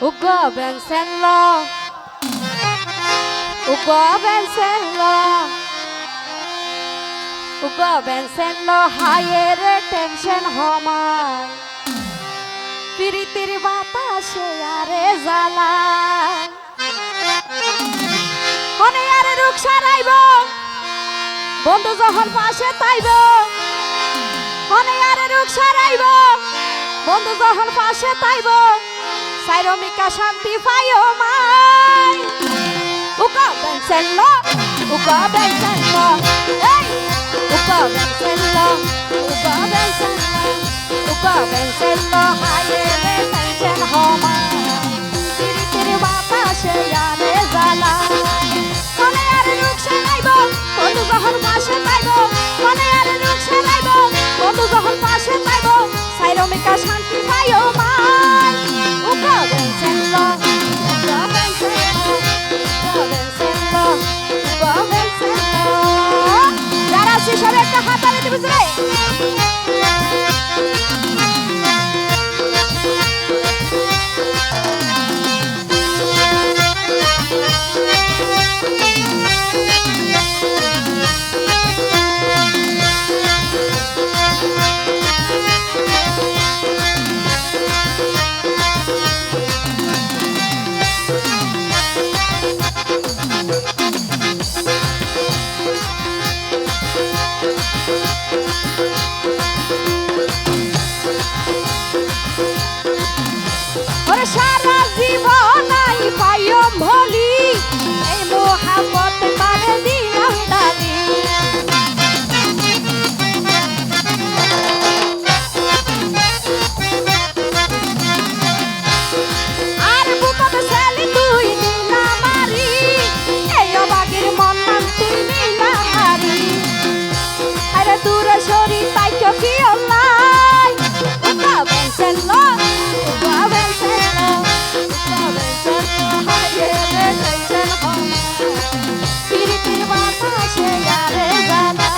Ugo Bensenlo, Ugo Bensenlo, Ugo Bensenlo, higher tension homai. Piritir batashe are zala. Hone are ruksha raibo, বন্ধু যখন পাশে তাইবো। হনে আর রুকসা ribo, বন্ধু যখন পাশে তাইবো। সাইরমিকা শান্তি পাইও মাই। উকা বেনসেনলো, উকা বেনসেনলো, এই উকা বেনসেনলো, উকা বেনসেনলো, উকা বেনসেনলো, হায়ে রে টেনশন হমাই। তিরি তিরি বাতাসে আরে জ্বালা। হনে আর রুকসা রাইবো, বন্ধু যখন পাশে তাইবো। হনে আর রুকসা রাইবো, বন্ধু যখন পাশে তাইবো। সাইরমিকা শান্তি পাইও মাই। উকা বেনসেনলো, উকা বেনসেনলো, উকা বেনসেনলো, উকা বেনসেনলো। যারা আছি সবাই একটা হাত তালি দিবি রে। সারা জীবন নাই পাইম ভলি, এই মোহাম্মত তারে দিলাম ডালি। আর বুকত ছেলে তুই নীলা মারি, এই অবাগের মন নাম তুই নীলা হারি। আরে দূরে সরি তাই কি অল্লাই। উকা বেনসেনলো, উকা বেনসেনলো, উকা বেনসেনলো, হায়ে রে টেনশন হমাই। তিরি তিরি বাতাসে আরে জ্বালা।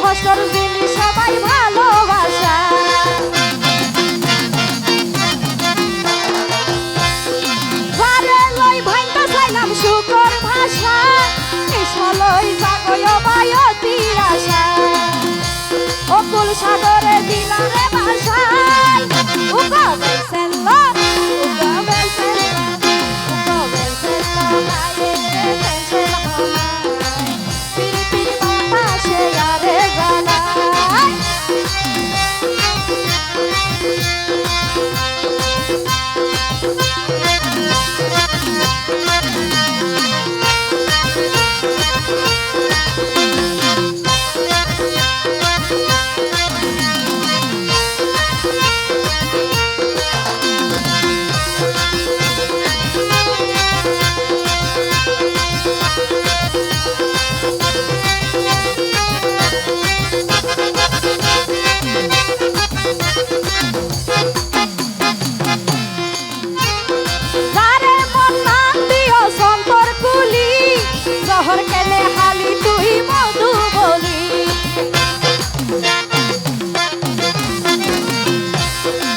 কষ্টর জিনিস সবাই ভালোবাসা। যারে লই ভাইঙ্গা চাইলাম শুকর ভাষা, ইসলই জাগয় বায়তি আশা। অকুল সাগরে দিলারে ভাষায়। উকা বেনসেনলো, উকা বেনসেনলো, উকা বেনসেনলো, হায়ে রে টেনশন হমাই। তিরি তিরি বাতাসে আরে জ্বালা। জহর কেনে হালি তুই মধু বলি।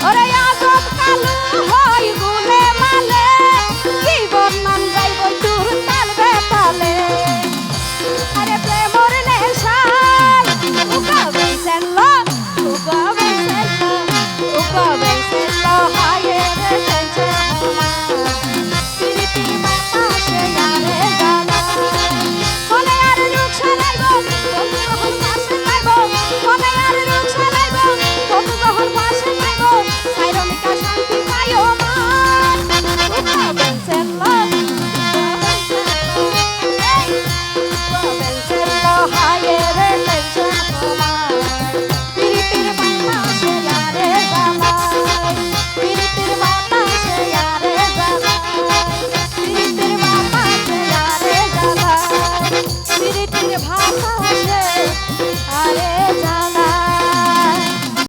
ওরে আজব কালু হয় গুলে মালে, জীবন নাম যাইব তোর তাল বেতালে। পিরিতির ভাষা সে আরে যা